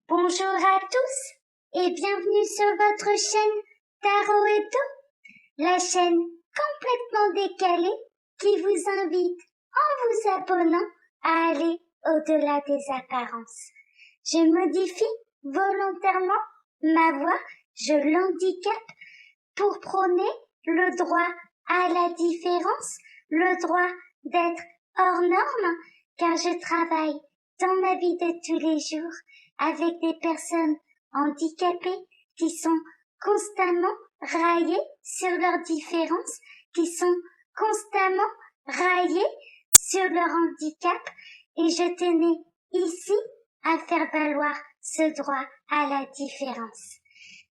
Bonjour à tous et bienvenue sur votre chaîne Tarot Hebdo, la chaîne complètement décalée qui vous invite, en vous abonnant, à aller au-delà des apparences. Je modifie volontairement ma voix, je l'handicape pour prôner le droit à la différence, le droit d'être hors norme, car je travaille dans ma vie de tous les jours avec des personnes handicapées qui sont constamment raillées sur leurs différences, qui sont constamment raillées sur leur handicap, et je tenais ici à faire valoir ce droit à la différence.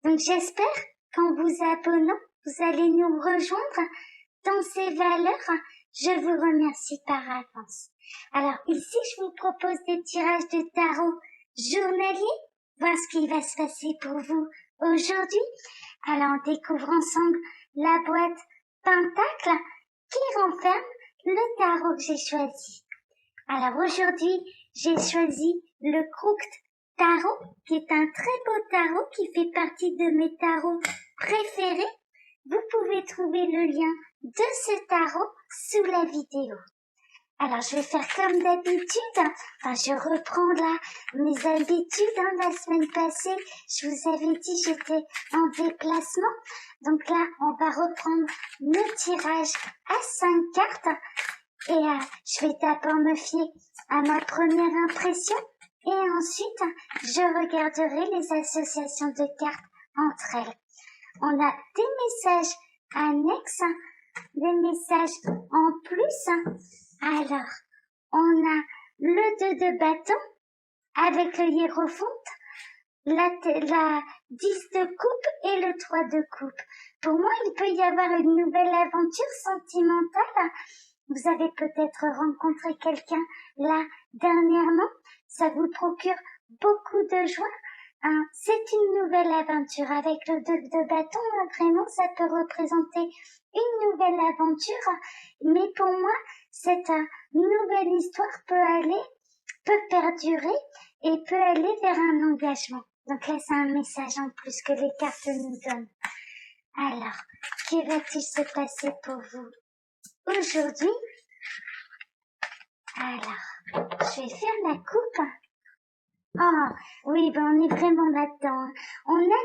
Donc j'espère qu'en vous abonnant, vous allez nous rejoindre dans ces valeurs. Je vous remercie par avance. Alors ici, je vous propose des tirages de tarot journaliers, voir ce qui va se passer pour vous aujourd'hui. Alors on découvre ensemble la boîte Pentacle qui renferme le tarot que j'ai choisi. Alors aujourd'hui, j'ai choisi le Crooked Tarot, qui est un très beau tarot qui fait partie de mes tarots préférés. Vous pouvez trouver le lien de ce tarot sous la vidéo. Alors, je vais faire comme d'habitude. Je reprends là mes habitudes. La semaine passée, je vous avais dit j'étais en déplacement. Donc là, on va reprendre le tirage à 5 cartes. Et je vais d'abord me fier à ma première impression. Et ensuite, je regarderai les associations de cartes entre elles. On a des messages annexes, des messages en plus. Alors, on a le 2 de bâton avec le hiérophante, la 10 de coupe et le 3 de coupe. Pour moi, il peut y avoir une nouvelle aventure sentimentale. Vous avez peut-être rencontré quelqu'un là dernièrement. Ça vous procure beaucoup de joie. C'est une nouvelle aventure avec le 2 de bâton. Vraiment, ça peut représenter une nouvelle aventure. Mais pour moi, cette nouvelle histoire peut perdurer et peut aller vers un engagement. Donc là, c'est un message en plus que les cartes nous donnent. Alors, que va-t-il se passer pour vous aujourd'hui? Alors, je vais faire la coupe. Oh, oui, on est vraiment là-dedans. On a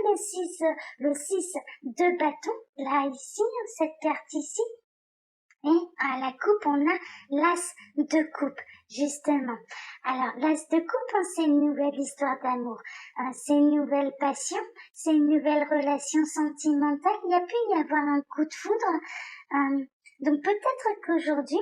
le 6 de bâton, là, ici, cette carte ici. Et à la coupe, on a l'as de coupe, justement. Alors, l'as de coupe, c'est une nouvelle histoire d'amour. C'est une nouvelle passion, c'est une nouvelle relation sentimentale. Il y a pu y avoir un coup de foudre. Donc, peut-être qu'aujourd'hui,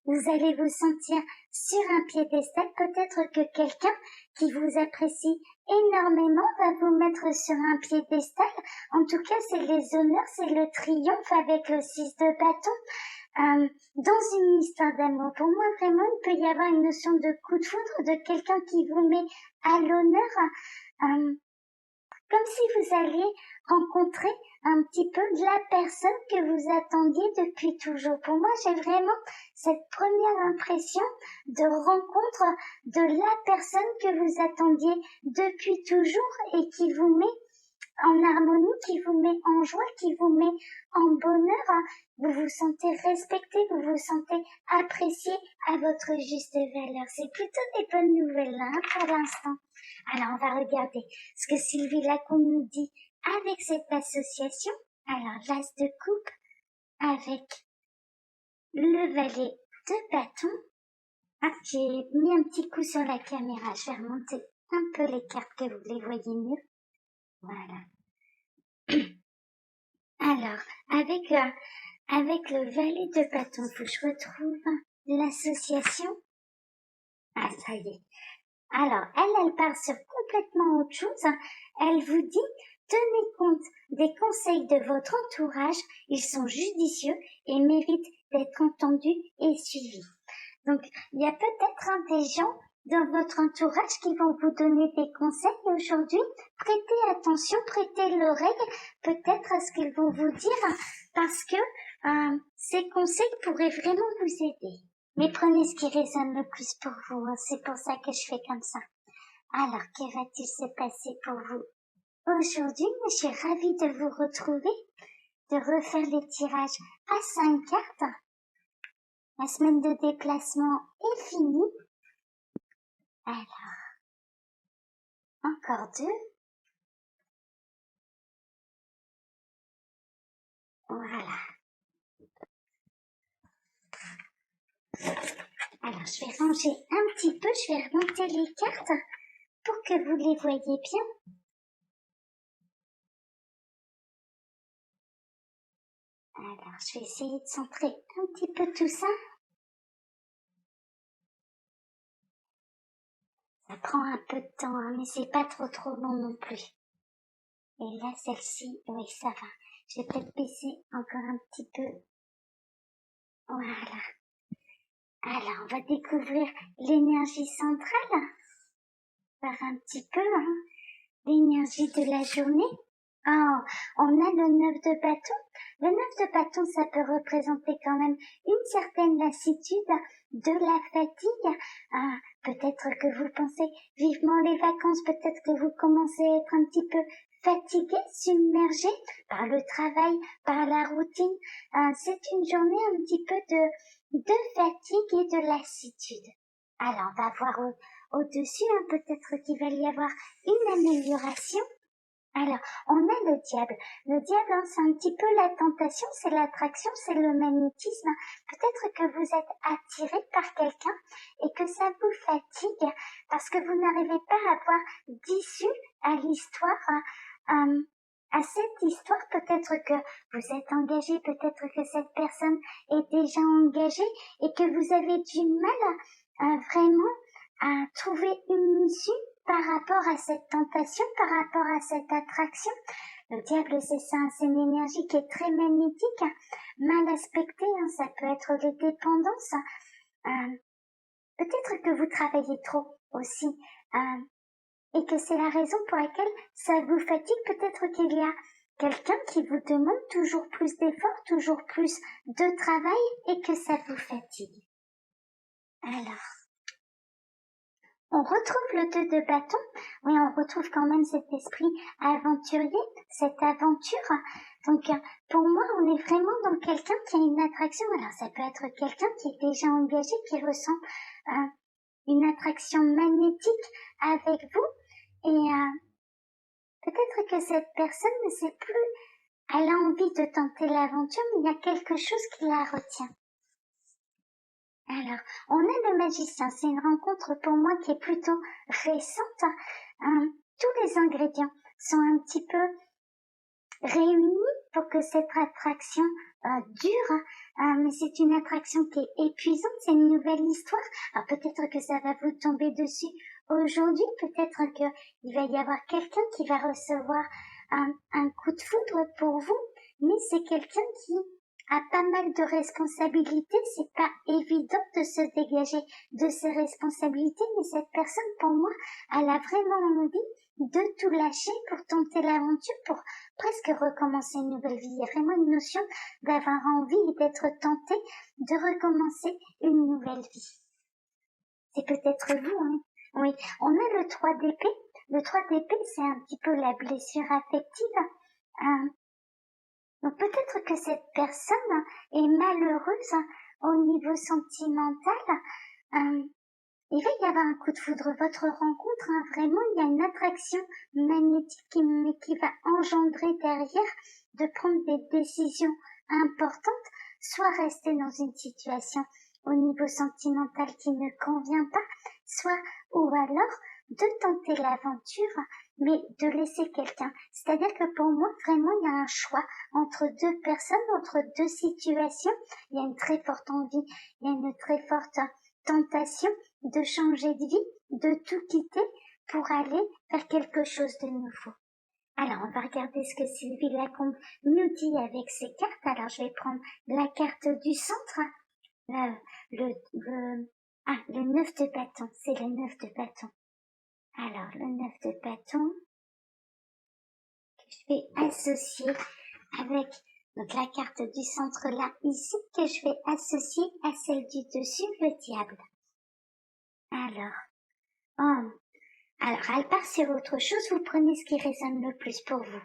vous allez vous sentir sur un piédestal. Peut-être que quelqu'un qui vous apprécie énormément va vous mettre sur un piédestal. En tout cas, c'est les honneurs, c'est le triomphe avec le 6 de bâton. Dans une histoire d'amour, pour moi, vraiment, il peut y avoir une notion de coup de foudre, de quelqu'un qui vous met à l'honneur. Comme si vous alliez rencontrer un petit peu la personne que vous attendiez depuis toujours. Pour moi, j'ai vraiment cette première impression de rencontre de la personne que vous attendiez depuis toujours et qui vous met en harmonie, qui vous met en joie, qui vous met en bonheur. Vous vous sentez respecté, vous vous sentez apprécié à votre juste valeur. C'est plutôt des bonnes nouvelles là, pour l'instant. Alors, on va regarder ce que Sylvie Lacombe nous dit avec cette association. Alors, l'as de coupe avec le valet de bâton. J'ai mis un petit coup sur la caméra. Je vais remonter un peu les cartes que vous les voyez mieux. Voilà. Alors, avec le valet de bâton, faut que je retrouve l'association. Ça y est. Alors, elle part sur complètement autre chose. Elle vous dit, tenez compte des conseils de votre entourage. Ils sont judicieux et méritent d'être entendus et suivis. Donc, il y a peut-être des gens dans votre entourage qui vont vous donner des conseils aujourd'hui. Prêtez attention, prêtez l'oreille peut-être à ce qu'ils vont vous dire parce que ces conseils pourraient vraiment vous aider. Mais prenez ce qui résonne le plus pour vous, c'est pour ça que je fais comme ça. Alors, que va-t-il se passer pour vous? Aujourd'hui, je suis ravie de vous retrouver, de refaire les tirages à 5 cartes. La semaine de déplacement est finie. Alors, encore 2. Voilà. Alors, je vais ranger un petit peu, je vais remonter les cartes pour que vous les voyez bien. Alors, je vais essayer de centrer un petit peu tout ça. Ça prend un peu de temps, hein, mais c'est pas trop long non plus. Et là, celle-ci, oui, ça va. Je vais peut-être baisser encore un petit peu. Voilà. Alors, on va découvrir l'énergie centrale. Voir un petit peu, hein, l'énergie de la journée. Oh, on a le 9 de bâton. Le 9 de bâton, ça peut représenter quand même une certaine lassitude, de la fatigue. Ah, peut-être que vous pensez vivement les vacances, peut-être que vous commencez à être un petit peu fatigué, submergé par le travail, par la routine. Ah, c'est une journée un petit peu de fatigue et de lassitude. Alors, on va voir au-dessus, hein, peut-être qu'il va y avoir une amélioration. Alors, on a le diable. Le diable, hein, c'est un petit peu la tentation, c'est l'attraction, c'est le magnétisme. Peut-être que vous êtes attiré par quelqu'un et que ça vous fatigue parce que vous n'arrivez pas à avoir d'issue à l'histoire. À cette histoire, peut-être que vous êtes engagé, peut-être que cette personne est déjà engagée et que vous avez du mal vraiment à trouver une issue par rapport à cette tentation, par rapport à cette attraction. Le diable, c'est ça, c'est une énergie qui est très magnétique, mal aspectée, hein, ça peut être les dépendances. Peut-être que vous travaillez trop aussi, et que c'est la raison pour laquelle ça vous fatigue. Peut-être qu'il y a quelqu'un qui vous demande toujours plus d'efforts, toujours plus de travail, et que ça vous fatigue. Alors, on retrouve le 2 de bâton. Oui, on retrouve quand même cet esprit aventurier, cette aventure. Donc, pour moi, on est vraiment dans quelqu'un qui a une attraction. Alors, ça peut être quelqu'un qui est déjà engagé, qui ressent une attraction magnétique avec vous. Et peut-être que cette personne ne sait plus, elle a envie de tenter l'aventure, mais il y a quelque chose qui la retient. Alors, on a le magicien, c'est une rencontre pour moi qui est plutôt récente. Tous les ingrédients sont un petit peu réunis pour que cette attraction dure, mais c'est une attraction qui est épuisante, c'est une nouvelle histoire. Alors peut-être que ça va vous tomber dessus aujourd'hui, peut-être qu'il va y avoir quelqu'un qui va recevoir un coup de foudre pour vous, mais c'est quelqu'un qui a pas mal de responsabilités, c'est pas évident de se dégager de ses responsabilités, mais cette personne, pour moi, elle a vraiment envie de tout lâcher pour tenter l'aventure, pour presque recommencer une nouvelle vie. Il y a vraiment une notion d'avoir envie et d'être tenté de recommencer une nouvelle vie. C'est peut-être vous, hein. Oui, on a le 3 d'épée. Le 3 d'épée, c'est un petit peu la blessure affective. Donc peut-être que cette personne est malheureuse au niveau sentimental. Il va y avoir un coup de foudre. Votre rencontre, vraiment, il y a une attraction magnétique qui va engendrer derrière de prendre des décisions importantes, soit rester dans une situation au niveau sentimental qui ne convient pas, soit ou alors de tenter l'aventure, mais de laisser quelqu'un. C'est-à-dire que pour moi, vraiment, il y a un choix entre deux personnes, entre deux situations. Il y a une très forte envie, il y a une très forte tentation de changer de vie, de tout quitter pour aller vers quelque chose de nouveau. Alors, on va regarder ce que Sylvie Lacombe nous dit avec ses cartes. Alors, je vais prendre la carte du centre. Le 9 de bâton. C'est le 9 de bâton. Alors, le 9 de bâton que je vais associer avec donc la carte du centre là, ici, que je vais associer à celle du dessus, le diable. Alors, Alors, elle part sur autre chose, vous prenez ce qui résonne le plus pour vous.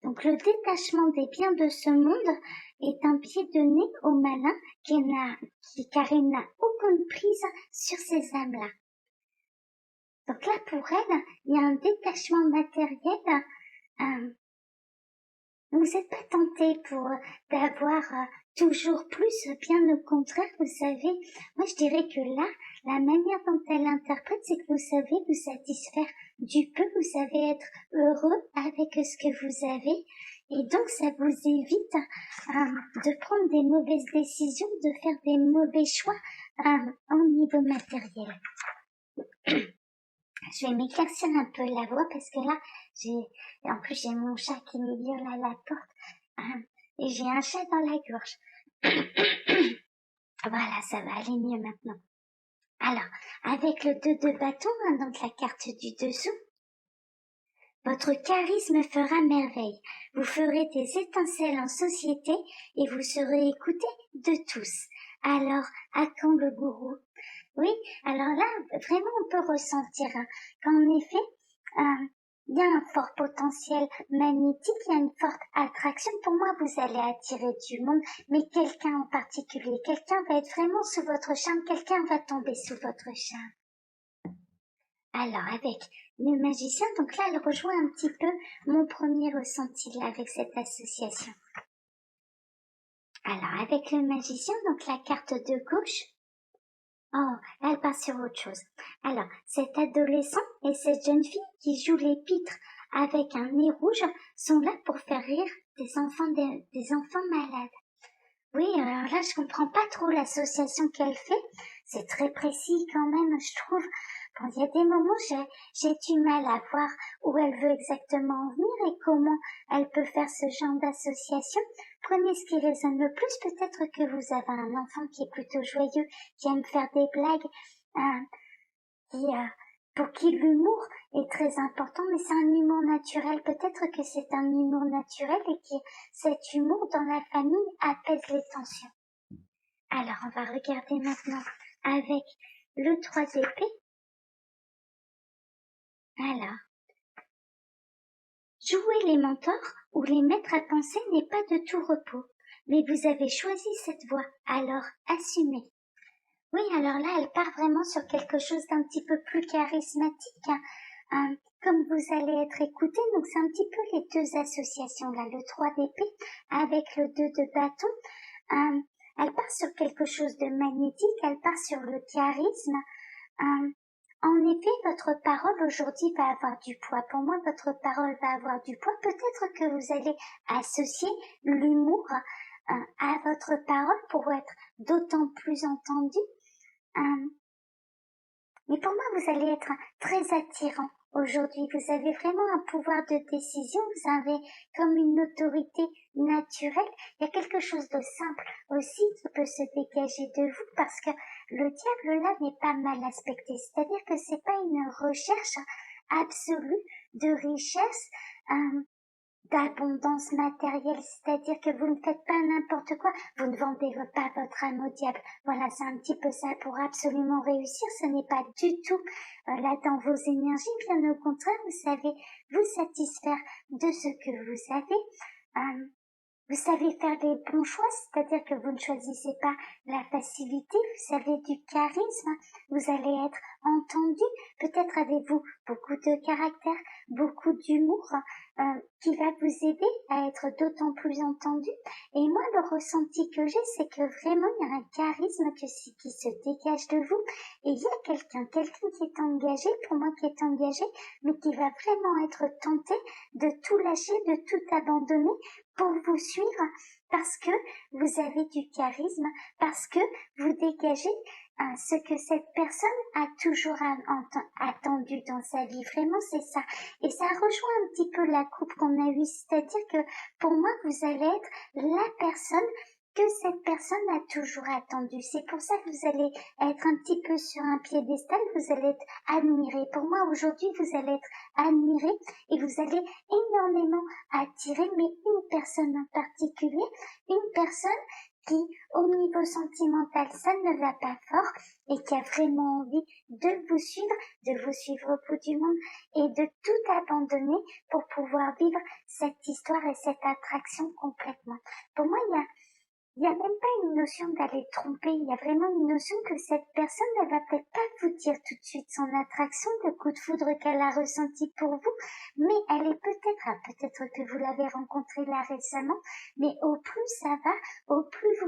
Donc, le détachement des biens de ce monde est un pied de nez au malin car il n'a aucune prise sur ces âmes-là. Donc là, pour elle, il y a un détachement matériel. Vous n'êtes pas tenté d'avoir toujours plus, bien au contraire, vous savez. Moi, je dirais que là, la manière dont elle interprète, c'est que vous savez vous satisfaire du peu, vous savez être heureux avec ce que vous avez. Et donc, ça vous évite de prendre des mauvaises décisions, de faire des mauvais choix au niveau matériel. Je vais m'éclaircir un peu la voix parce que là, en plus j'ai mon chat qui me hurle à la porte et j'ai un chat dans la gorge. Voilà, ça va aller mieux maintenant. Alors, avec le 2 de bâton, donc la carte du dessous, votre charisme fera merveille. Vous ferez des étincelles en société et vous serez écouté de tous. Alors, à quand le gourou? Oui, alors là, vraiment, on peut ressentir qu'en effet, il y a un fort potentiel magnétique, il y a une forte attraction. Pour moi, vous allez attirer du monde, mais quelqu'un en particulier, quelqu'un va être vraiment sous votre charme, quelqu'un va tomber sous votre charme. Alors, avec le magicien, donc là, elle rejoint un petit peu mon premier ressenti là, avec cette association. Alors, avec le magicien, donc la carte de gauche, oh, elle part sur autre chose. Alors, cet adolescent et cette jeune fille qui jouent les pitres avec un nez rouge sont là pour faire rire des enfants malades. Oui, alors là, je comprends pas trop l'association qu'elle fait. C'est très précis quand même, je trouve. Bon, il y a des moments, j'ai du mal à voir où elle veut exactement en venir et comment elle peut faire ce genre d'association. Prenez ce qui résonne le plus. Peut-être que vous avez un enfant qui est plutôt joyeux, qui aime faire des blagues, pour qui l'humour est très important, mais c'est un humour naturel. Peut-être que c'est un humour naturel et que cet humour dans la famille apaise les tensions. Alors, on va regarder maintenant avec le 3 d'épée. Alors, jouer les mentors ou les mettre à penser n'est pas de tout repos, mais vous avez choisi cette voie, alors assumez. Oui, alors là, elle part vraiment sur quelque chose d'un petit peu plus charismatique, comme vous allez être écouté. Donc c'est un petit peu les deux associations là, le 3 d'épée avec le 2 de bâton. Elle part sur quelque chose de magnétique, elle part sur le charisme. En effet, votre parole aujourd'hui va avoir du poids. Pour moi, votre parole va avoir du poids. Peut-être que vous allez associer l'humour à votre parole pour être d'autant plus entendu. Mais pour moi, vous allez être très attirant aujourd'hui. Vous avez vraiment un pouvoir de décision. Vous avez comme une autorité naturelle. Il y a quelque chose de simple aussi qui peut se dégager de vous parce que le diable là n'est pas mal aspecté. C'est-à-dire que c'est pas une recherche absolue de richesse, d'abondance matérielle, c'est-à-dire que vous ne faites pas n'importe quoi, vous ne vendez pas votre âme au diable. Voilà, c'est un petit peu ça. Pour absolument réussir, ce n'est pas du tout là dans vos énergies, bien au contraire, vous savez vous satisfaire de ce que vous avez. Vous savez faire les bons choix, c'est-à-dire que vous ne choisissez pas la facilité, vous avez du charisme, vous allez être entendu, peut-être avez-vous beaucoup de caractère, beaucoup d'humour qui va vous aider à être d'autant plus entendu. Et moi, le ressenti que j'ai, c'est que vraiment, il y a un charisme qui se dégage de vous. Et il y a quelqu'un qui est engagé, pour moi qui est engagé, mais qui va vraiment être tenté de tout lâcher, de tout abandonner pour vous suivre parce que vous avez du charisme, parce que vous dégagez ce que cette personne a toujours attendu dans sa vie. Vraiment, c'est ça. Et ça rejoint un petit peu la coupe qu'on a eue, c'est-à-dire que pour moi, vous allez être la personne que cette personne a toujours attendu. C'est pour ça que vous allez être un petit peu sur un piédestal, vous allez être admiré. Pour moi, aujourd'hui, vous allez être admiré et vous allez énormément attirer, mais une personne en particulier, une personne qui, au niveau sentimental, ça ne va pas fort et qui a vraiment envie de vous suivre au bout du monde et de tout abandonner pour pouvoir vivre cette histoire et cette attraction complètement. Pour moi, il y a même pas une notion d'aller tromper, il y a vraiment une notion que cette personne ne va peut-être pas vous dire tout de suite son attraction, le coup de foudre qu'elle a ressenti pour vous, mais elle est peut-être que vous l'avez rencontrée là récemment, mais au plus ça va, au plus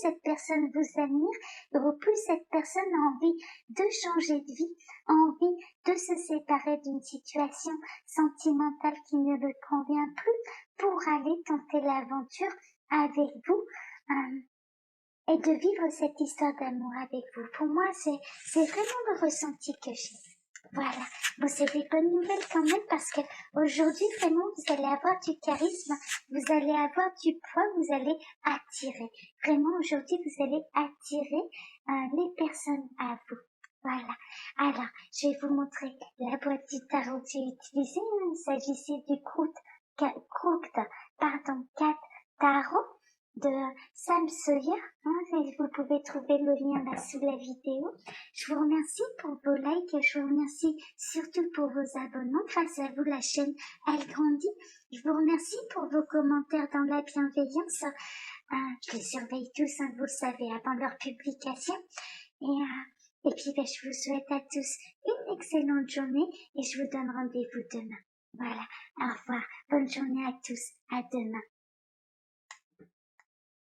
cette personne vous admire, et au plus cette personne a envie de changer de vie, a envie de se séparer d'une situation sentimentale qui ne le convient plus pour aller tenter l'aventure avec vous et de vivre cette histoire d'amour avec vous. Pour moi, c'est vraiment le ressenti que j'ai. Voilà. Bon, c'est des bonnes nouvelles quand même parce que aujourd'hui, vraiment, vous allez avoir du charisme, vous allez avoir du poids, vous allez attirer. Vraiment, aujourd'hui, vous allez attirer les personnes à vous. Voilà. Alors, je vais vous montrer la boîte du tarot que j'ai utilisée. Il s'agissait du Crooked 4 tarot de Sam Sawyer. Vous pouvez trouver le lien là sous la vidéo. Je vous remercie pour vos likes et je vous remercie surtout pour vos abonnements. Face à vous, la chaîne, elle grandit. Je vous remercie pour vos commentaires dans la bienveillance. Je les surveille tous, vous le savez, avant leur publication. Et puis, je vous souhaite à tous une excellente journée et je vous donne rendez-vous demain. Voilà. Au revoir. Bonne journée à tous. À demain.